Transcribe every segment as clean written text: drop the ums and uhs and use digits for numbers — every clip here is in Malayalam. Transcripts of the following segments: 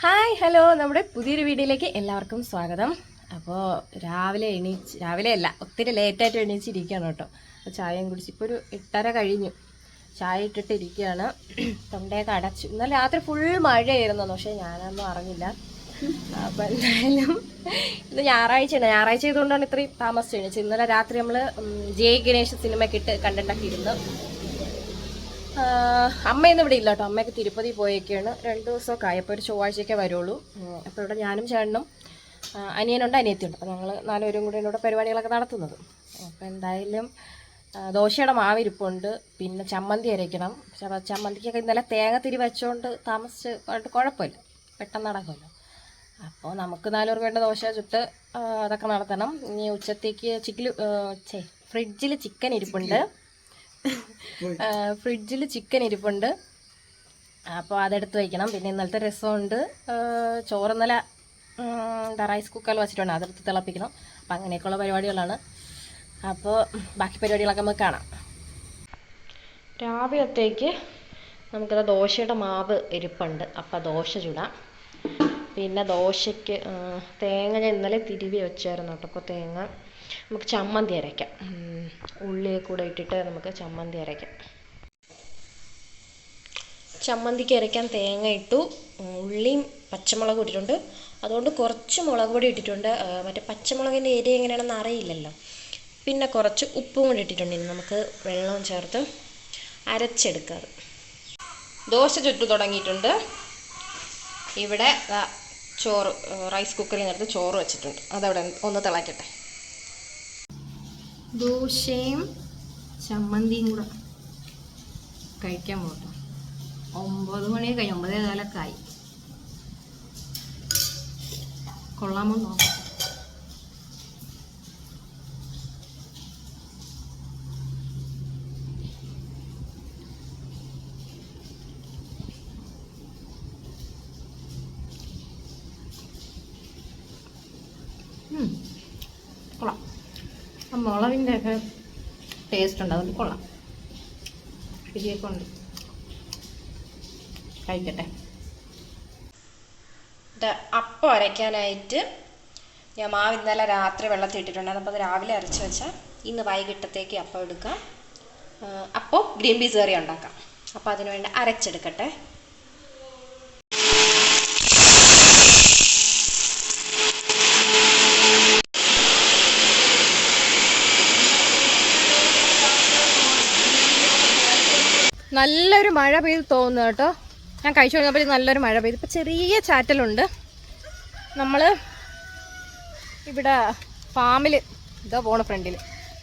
ഹായ് ഹലോ നമ്മുടെ പുതിയൊരു വീഡിയോയിലേക്ക് എല്ലാവർക്കും സ്വാഗതം. അപ്പോൾ രാവിലെ അല്ല ഒത്തിരി ലേറ്റായിട്ട് എണീച്ചിരിക്കുകയാണ് കേട്ടോ. അപ്പോൾ ചായയും കുടിച്ച് ഇപ്പോൾ ഒരു 8:30 കഴിഞ്ഞു. ചായ ഇട്ടിട്ടിരിക്കുകയാണ്. തൊണ്ടയൊക്കെ അടച്ചു. ഇന്നലെ രാത്രി ഫുൾ മഴയായിരുന്നു, പക്ഷേ ഞാനൊന്നും അറിഞ്ഞില്ല. അപ്പോൾ എന്തായാലും ഇന്ന് ഞായറാഴ്ച ചെയ്തുകൊണ്ടാണ് ഇത്രയും താമസിച്ച് എണീച്ചത്. ഇന്നലെ രാത്രി നമ്മൾ ജെ ഗണേഷ് സിനിമയ്ക്ക് കണ്ടിട്ടൊക്കെ ഇരുന്ന്. അമ്മയൊന്നും ഇവിടെ ഇല്ല കേട്ടോ. അമ്മയൊക്കെ തിരുപ്പതി പോയേക്കാണ്. 2 ദിവസമൊക്കെ ആയി. അപ്പോൾ ഒരു ചൊവ്വാഴ്ചയൊക്കെ വരുള്ളൂ. അപ്പോൾ ഇവിടെ ഞാനും ചേട്ടനും അനിയനുണ്ട്, അനിയത്തിയുണ്ട്. അപ്പോൾ ഞങ്ങൾ 4 പേരും കൂടി ഇവിടെ പരിപാടികളൊക്കെ നടത്തുന്നത്. അപ്പോൾ എന്തായാലും ദോശയുടെ മാവിരിപ്പുണ്ട്, പിന്നെ ചമ്മന്തി അരയ്ക്കണം. ചമ്മന്തിക്കൊക്കെ ഇന്നലെ തേങ്ങ തിരി വെച്ചുകൊണ്ട് താമസിച്ച് കുഴപ്പമില്ല, പെട്ടെന്ന് നടക്കുമല്ലോ. അപ്പോൾ നമുക്ക് 4 പേർക്ക് വേണ്ട ദോശ ചുട്ട് അതൊക്കെ നടത്തണം. ഇനി ഉച്ചത്തേക്ക് ഫ്രിഡ്ജിൽ ചിക്കൻ ഇരിപ്പുണ്ട്. അപ്പോൾ അതെടുത്ത് വയ്ക്കണം. പിന്നെ ഇന്നലത്തെ രസമുണ്ട്. ചോറ് ഇന്നലെ റൈസ് കുക്കറിൽ വെച്ചിട്ടുണ്ട്, അതെടുത്ത് തിളപ്പിക്കണം. അപ്പം അങ്ങനെയൊക്കെയുള്ള പരിപാടികളാണ്. അപ്പോൾ ബാക്കി പരിപാടികളൊക്കെ നമുക്ക് കാണാം. രാവിലത്തേക്ക് നമുക്കത് ദോശയുടെ മാവ് ഇരിപ്പുണ്ട്. അപ്പോൾ ദോശ ചുടാം. പിന്നെ ദോശയ്ക്ക് തേങ്ങ ഞാൻ ഇന്നലെ തിരുവി വെച്ചായിരുന്നു കേട്ടോ. അപ്പോൾ തേങ്ങ നമുക്ക് ചമ്മന്തി അരയ്ക്കാം. ഉള്ളിയെ കൂടെ ഇട്ടിട്ട് നമുക്ക് ചമ്മന്തി അരയ്ക്കാം. ചമ്മന്തിക്ക് അരയ്ക്കാൻ തേങ്ങ ഇട്ടു, ഉള്ളിയും പച്ചമുളകും ഇട്ടിട്ടുണ്ട്. അതുകൊണ്ട് കുറച്ച് മുളക് പൊടി ഇട്ടിട്ടുണ്ട്. മറ്റേ പച്ചമുളകിൻ്റെ എരി എങ്ങനെയാണെന്ന് അറിയില്ലല്ലോ. പിന്നെ കുറച്ച് ഉപ്പും കൂടി ഇട്ടിട്ടുണ്ട്. ഇനി നമുക്ക് വെള്ളവും ചേർത്ത് അരച്ചെടുക്കാം. ദോശ ചുട്ടു തുടങ്ങിയിട്ടുണ്ട്. ഇവിടെ ചോറ് റൈസ് കുക്കറിൽ നിന്നെടുത്ത് ചോറ് വെച്ചിട്ടുണ്ട്. അതവിടെ ഒന്ന് തിളക്കട്ടെ. ദോശയും ചമ്മന്തിയും കൂടെ കഴിക്കാൻ പോകട്ടോ. 9 മണിയൊക്കെ കഴിഞ്ഞു, 9:15 ആയി. കൊള്ളാമോ നോക്കാം. കൊള്ളാം. ആ മുളകിൻ്റെ ഒക്കെ ടേസ്റ്റ് ഉണ്ട്, അതുകൊണ്ട് കൊള്ളാം. പിരിയൊക്കെ ഉണ്ട്. കഴിക്കട്ടെ. അപ്പം അരയ്ക്കാനായിട്ട് ഞാൻ മാവ് ഇന്നലെ രാത്രി വെള്ളത്തിൽ ഇട്ടിട്ടുണ്ടായിരുന്നു. അപ്പോൾ അത് രാവിലെ അരച്ച് വെച്ചാൽ ഇന്ന് വൈകിട്ടത്തേക്ക് അപ്പം എടുക്കാം. അപ്പോൾ ഗ്രീൻ പീസ് കറി ഉണ്ടാക്കാം. അപ്പോൾ അതിന് വേണ്ടി അരച്ചെടുക്കട്ടെ. നല്ലൊരു മഴ പെയ്ത് തോന്നുന്നു കേട്ടോ. ഞാൻ കഴിച്ചു കഴിഞ്ഞപ്പോൾ നല്ലൊരു മഴ പെയ്തു. ഇപ്പോൾ ചെറിയ ചാറ്റലുണ്ട്. നമ്മൾ ഇവിടെ ഫാമിൽ പോണ ഫ്രണ്ടിൽ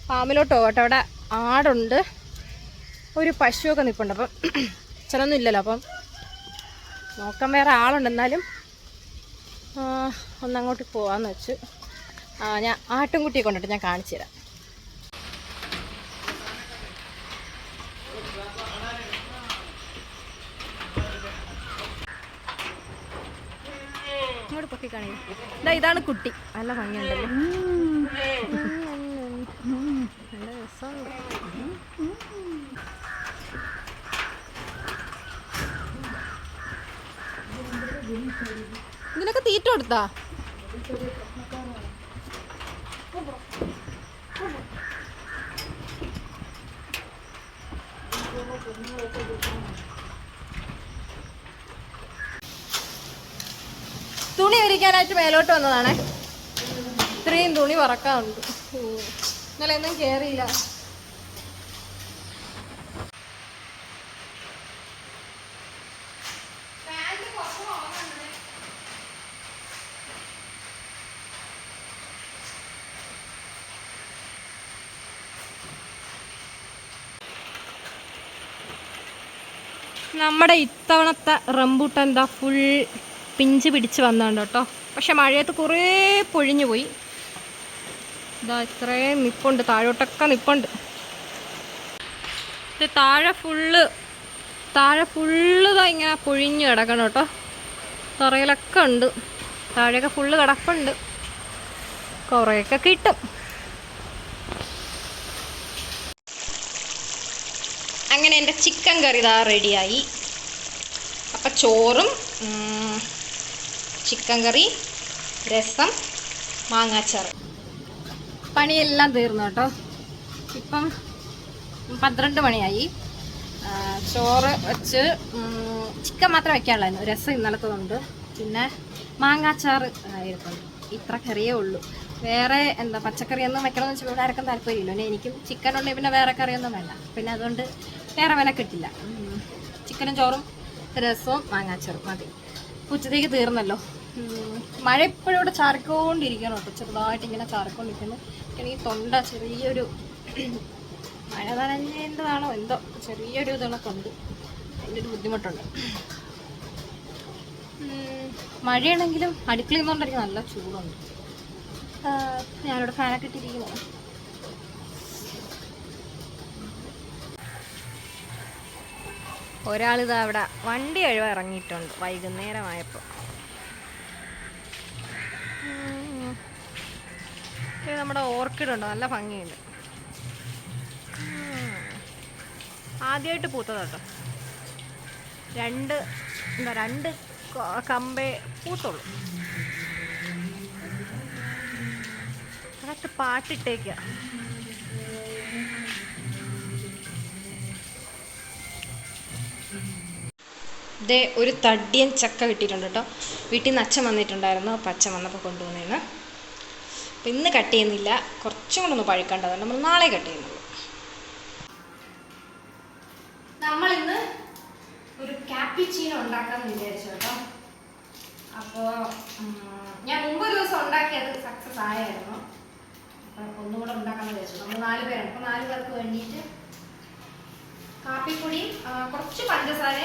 ഫാമിലോട്ട് പോകട്ടെ. അവിടെ ആടുണ്ട്, ഒരു പശുവൊക്കെ നിൽപ്പുണ്ട്. അപ്പം ചിലൊന്നും ഇല്ലല്ലോ, അപ്പം നോക്കാൻ വേറെ ആളുണ്ട്. എന്നാലും ഒന്നങ്ങോട്ട് പോകാമെന്ന് വെച്ച്. ഞാൻ ആട്ടിൻകുട്ടിയെ കൊണ്ടിട്ട് ഞാൻ കാണിച്ചു തരാം. ഇങ്ങോട്ട് പൊക്കി കാണിക്കും. ഇതാണ് കുട്ടി. നല്ല ഭംഗിയുണ്ടല്ലോ, നല്ല രസമുണ്ട്. ഇതിനൊക്കെ തീറ്റ കൊടുത്താ? തുണി വിരിക്കാനായിട്ട് മേലോട്ട് വന്നതാണേ. ഇത്രയും തുണി പറക്കാറുണ്ട്. ഇന്നലെ ഒന്നും കയറിയില്ല. നമ്മുടെ ഇത്തവണത്തെ റംബൂട്ടാൻ എന്താ ഫുൾ പിഞ്ച് പിടിച്ച് വന്നുണ്ട് കേട്ടോ. പക്ഷെ മഴയത്ത് കുറേ പൊഴിഞ്ഞു പോയി. ഇതാ ഇത്രയും നിപ്പുണ്ട്, താഴോട്ടൊക്കെ നിപ്പുണ്ട്. ഇത് താഴെ ഫുള്ള് ഇതാ ഇങ്ങനെ പൊഴിഞ്ഞ് കിടക്കണം കേട്ടോ. തറയിലൊക്കെ ഉണ്ട്, താഴെയൊക്കെ ഫുള്ള് കിടപ്പുണ്ട്. കുറേയൊക്കെ കിട്ടും. അങ്ങനെ എൻ്റെ ചിക്കൻ കറി ഇതാ റെഡിയായി. അപ്പം ചോറും ചിക്കൻ കറി, രസം, മാങ്ങാച്ചാറ്. പണിയെല്ലാം തീർന്നു കേട്ടോ. ഇപ്പം 12 മണിയായി. ചോറ് വെച്ച് ചിക്കൻ മാത്രം വെക്കാനുള്ളായിരുന്നു. രസം ഇന്നലത്തതുണ്ട്, പിന്നെ മാങ്ങാച്ചാറ് ആയിരുന്നു. ഇത്ര കറിയേ ഉള്ളൂ. വേറെ എന്താ പച്ചക്കറിയൊന്നും വെക്കണമെന്ന് വെച്ചാൽ ഇവിടെ ആർക്കും താല്പര്യമില്ല. പിന്നെ എനിക്കും ചിക്കൻ ഉണ്ടെങ്കിൽ പിന്നെ വേറെ കറിയൊന്നും വേണ്ട. പിന്നെ അതുകൊണ്ട് വേറെ വില കിട്ടില്ല. ചിക്കനും ചോറും രസവും മാങ്ങാച്ചാറും മതി. ഉച്ചത്തേക്ക് തീർന്നല്ലോ. മഴ ഇപ്പോഴും ഇവിടെ ചാറിക്കൊണ്ടിരിക്കണം കേട്ടോ. ചെറുതായിട്ട് ഇങ്ങനെ ചാറിക്കൊണ്ടിരിക്കുന്നു. എനിക്ക് തൊണ്ട ചെറിയൊരു മഴ നനഞ്ഞ എന്താണോ എന്തോ ചെറിയൊരു ഇതൊക്കെ ഉണ്ട്. അതിൻ്റെ ഒരു ബുദ്ധിമുട്ടുണ്ട്. മഴയാണെങ്കിലും അടുക്കളയിൽ നിന്നുകൊണ്ടിരിക്കും നല്ല ചൂടുണ്ട്. ഞാനിവിടെ ഫാനൊക്കെ ഇട്ടിരിക്കുന്നു. ഒരാളിതാ അവിടെ വണ്ടി കഴിവ് ഇറങ്ങിയിട്ടുണ്ട് വൈകുന്നേരമായപ്പോൾ. നമ്മുടെ ഓർക്കിഡ് ഉണ്ട്, നല്ല ഭംഗിയുണ്ട്. ആദ്യമായിട്ട് പൂത്തതാട്ടോ. രണ്ട് കമ്പേ പൂത്തുള്ളൂ. അതൊക്കെ പാട്ടിട്ടേക്ക. ഇതേ ഒരു തടിയൻ ചക്ക കിട്ടിയിട്ടുണ്ട് കേട്ടോ. വീട്ടിൽ നിന്ന് അച്ഛൻ വന്നിട്ടുണ്ടായിരുന്നു. അപ്പം അച്ഛൻ വന്നപ്പോൾ കൊണ്ടുവന്നേന്ന്. അപ്പം ഇന്ന് കട്ട് ചെയ്യുന്നില്ല, കുറച്ചും കൂടെ ഒന്ന് പഴുക്കേണ്ടതുണ്ട്. നമ്മൾ നാളെ കട്ട് ചെയ്യുന്നുള്ളൂ. നമ്മളിന്ന് ഒരു കാപ്പിച്ചീനോ ഉണ്ടാക്കാമെന്ന് വിചാരിച്ചു കേട്ടോ. അപ്പോൾ ഞാൻ മുമ്പ് ദിവസം ഉണ്ടാക്കിയത് സക്സസ് ആയിരുന്നു. അപ്പം ഒന്നുകൂടെ ഉണ്ടാക്കാമെന്ന് വിചാരിച്ചു. നമ്മൾ 4 പേരാണ്. അപ്പോൾ 4 പേർക്ക് വേണ്ടിയിട്ട് കാപ്പിപ്പൊടി, കുറച്ച് പഞ്ചസാര,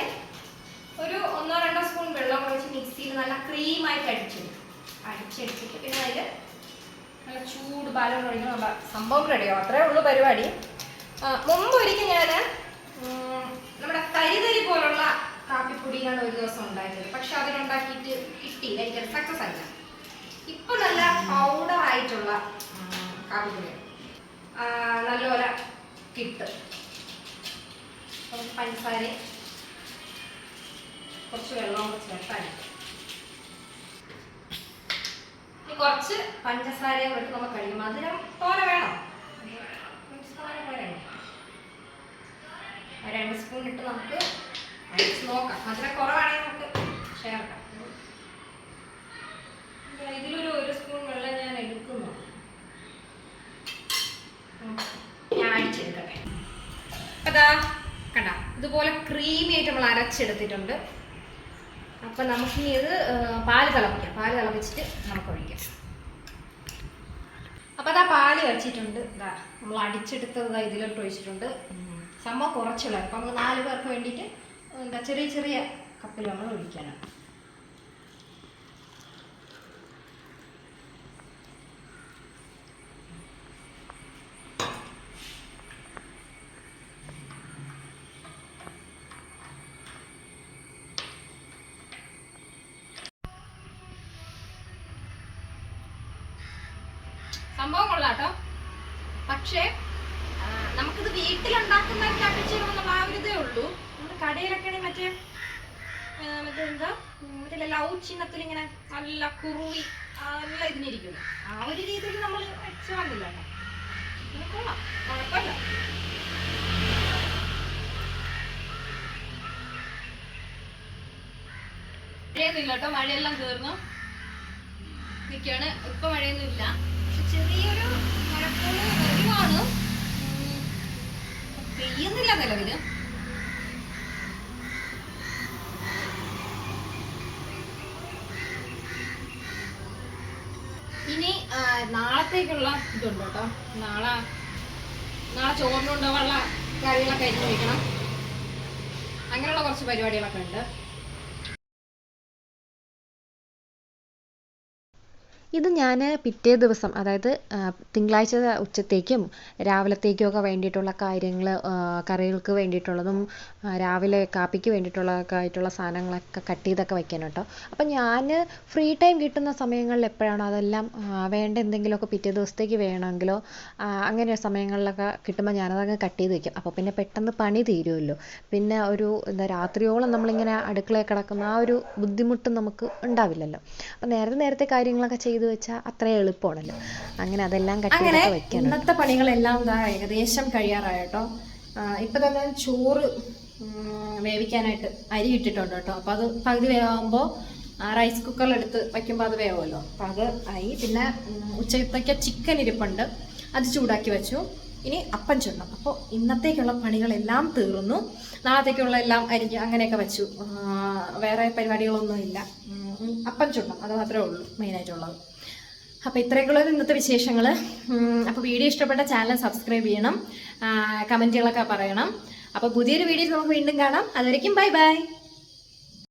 ഒരു 1-2 സ്പൂൺ വെള്ളം ഒഴിച്ച് മിക്സിയിൽ നല്ല ക്രീമായിട്ട് അടിച്ചെടുത്തിട്ട് പിന്നെ അതിൽ നല്ല ചൂട് പാലും ഒഴിഞ്ഞ് നമ്മൾ സംഭവം റെഡിയാവും. അത്രേ ഉള്ളൂ പരിപാടി. മുമ്പ് ഒരിക്കൽ ഞാൻ നമ്മുടെ തരിതരി പോലുള്ള കാപ്പിപ്പൊടിയാണ് ഒരു ദിവസം ഉണ്ടാക്കിയത്. പക്ഷെ അതിനുണ്ടാക്കിയിട്ട് കിട്ടിയില്ല, എനിക്കത് സക്സസ് ആയില്ല. ഇപ്പൊ നല്ല പൗഡർ ആയിട്ടുള്ള കാപ്പിപ്പൊടി നല്ലപോലെ കിട്ടും. പഞ്ചസാര കുറച്ച് വെള്ളം ചേർത്തായിരിക്കും. ഇനി കുറച്ച് പഞ്ചസാരയും ഇട്ട് നമുക്ക് കഴിയും. മധുരം തോനെ വേണം, 2 സ്പൂൺ ഇട്ട് നമുക്ക് അടിച്ച് നോക്കാം. മധുരം കുറവാണെങ്കിൽ നമുക്ക് ചേർക്കാം. ഇതിലൊരു 1 സ്പൂൺ വെള്ളം ഞാൻ എടുക്കുന്നു. ഞാൻ അടിച്ചെടുക്കട്ടെ. അതാ കണ്ട, ഇതുപോലെ ക്രീമി ആയിട്ട് നമ്മൾ അരച്ചെടുത്തിട്ടുണ്ട്. അപ്പം നമുക്കിനി ഇത് പാല് തിളപ്പിക്കാം. പാല് തിളപ്പിച്ചിട്ട് നമുക്ക് ഒഴിക്കാം. അപ്പം അതാ പാല് വെച്ചിട്ടുണ്ട്. ഇതാ നമ്മൾ അടിച്ചെടുത്തത് ഇതിലോട്ട് ഒഴിച്ചിട്ടുണ്ട്. സംഭവം കുറച്ചുള്ള, അപ്പം നമുക്ക് 4 പേർക്ക് വേണ്ടിയിട്ട് എന്താ ചെറിയ ചെറിയ കപ്പിൽ നമ്മൾ ഒഴിക്കാനാണ്. സംഭവം കൊള്ളാട്ടോ. പക്ഷേ നമുക്കിത് വീട്ടിലുണ്ടാക്കുന്ന കാപ്പിച്ചീനൊന്നും ആ ഒരു ഇതേ ഉള്ളൂ. നമ്മുടെ കടയിലൊക്കെ മറ്റേ എന്താ മറ്റേ ലവ് ചിഹ്നത്തിൽ ഇങ്ങനെ നല്ല കുറുവി നല്ല ഇതിനിരിക്കുന്നു. ആ ഒരു രീതിയിൽ നമ്മൾ വെച്ച് വന്നില്ല കേട്ടോ. കൊള്ളാം, കുഴപ്പമില്ല. മഴയൊന്നുമില്ല കേട്ടോ. മഴയെല്ലാം തീർന്നു നിൽക്കുകയാണ്. ഇപ്പൊ മഴയൊന്നും ഇല്ല, ചെറിയൊരു മഴക്കോള് വരുവാണ്. പെയ്യുന്നില്ല നിലവില്. ഇനി നാളത്തേക്കുള്ള ഇതുണ്ട് കേട്ടോ. നാളെ ചോറിനുണ്ടാവാനുള്ള കറികളൊക്കെ അരിഞ്ഞ് വയ്ക്കണം. അങ്ങനെയുള്ള കുറച്ച് പരിപാടികളൊക്കെ ഉണ്ട്. ഇത് ഞാൻ പിറ്റേ ദിവസം അതായത് തിങ്കളാഴ്ച ഉച്ചത്തേക്കും രാവിലത്തേക്കും ഒക്കെ വേണ്ടിയിട്ടുള്ള കാര്യങ്ങൾ കറികൾക്ക് വേണ്ടിയിട്ടുള്ളതും രാവിലെ കാപ്പിക്ക് വേണ്ടിയിട്ടുള്ളതൊക്കെ ആയിട്ടുള്ള സാധനങ്ങളൊക്കെ കട്ട് ചെയ്തൊക്കെ വയ്ക്കാൻ കേട്ടോ. അപ്പം ഞാൻ ഫ്രീ ടൈം കിട്ടുന്ന സമയങ്ങളിൽ എപ്പോഴാണോ അതെല്ലാം വേണ്ട എന്തെങ്കിലുമൊക്കെ പിറ്റേ ദിവസത്തേക്ക് വേണമെങ്കിലോ അങ്ങനെ സമയങ്ങളിലൊക്കെ കിട്ടുമ്പോൾ ഞാനതങ്ങ് കട്ട് ചെയ്ത് വയ്ക്കും. അപ്പോൾ പിന്നെ പെട്ടെന്ന് പണി തീരുമല്ലോ. പിന്നെ ഒരു രാത്രിയോളം നമ്മളിങ്ങനെ അടുക്കളയിൽ കിടക്കുന്ന ആ ഒരു ബുദ്ധിമുട്ട് നമുക്ക് ഉണ്ടാവില്ലല്ലോ. അപ്പം നേരത്തെ കാര്യങ്ങളൊക്കെ ചെയ്തു വെച്ചാൽ അത്രയും എളുപ്പമാണല്ലോ. അങ്ങനെ അതെല്ലാം കട്ട് ചെയ്തൊക്കെ വെക്കണം. ഇന്നത്തെ പണികളെല്ലാം ഏകദേശം കഴിയാറായ കേട്ടോ. ഇപ്പം തന്നെ ചോറ് വേവിക്കാനായിട്ട് അരി ഇട്ടിട്ടുണ്ട് കേട്ടോ. അപ്പോൾ അത് പകുതി വേവാകുമ്പോൾ റൈസ് കുക്കറിലെടുത്ത് വയ്ക്കുമ്പോൾ അത് വേവുമല്ലോ. അപ്പോൾ അത് ആയി. പിന്നെ ഉച്ചത്തേക്ക് ചിക്കൻ ഇരിപ്പുണ്ട്, അത് ചൂടാക്കി വെച്ചു. ഇനി അപ്പം ചുടണം. അപ്പോൾ ഇന്നത്തേക്കുള്ള പണികളെല്ലാം തീർന്നു. നാളത്തേക്കുള്ള എല്ലാം അരിഞ്ഞ് അങ്ങനെയൊക്കെ വെച്ചു. വേറെ പരിപാടികളൊന്നും ഇല്ല. അപ്പം ചുടണം, അത് മാത്രമേ ഉള്ളൂ മെയിനായിട്ടുള്ളത്. അപ്പോൾ ഇത്രയൊക്കെയുള്ളത് ഇന്നത്തെ വിശേഷങ്ങൾ. അപ്പോൾ വീഡിയോ ഇഷ്ടപ്പെട്ട ചാനൽ സബ്സ്ക്രൈബ് ചെയ്യണം, കമൻറ്റുകളൊക്കെ പറയണം. അപ്പോൾ പുതിയൊരു വീഡിയോ നമുക്ക് വീണ്ടും കാണാം. അതുവരയ്ക്കും ബൈ ബൈ.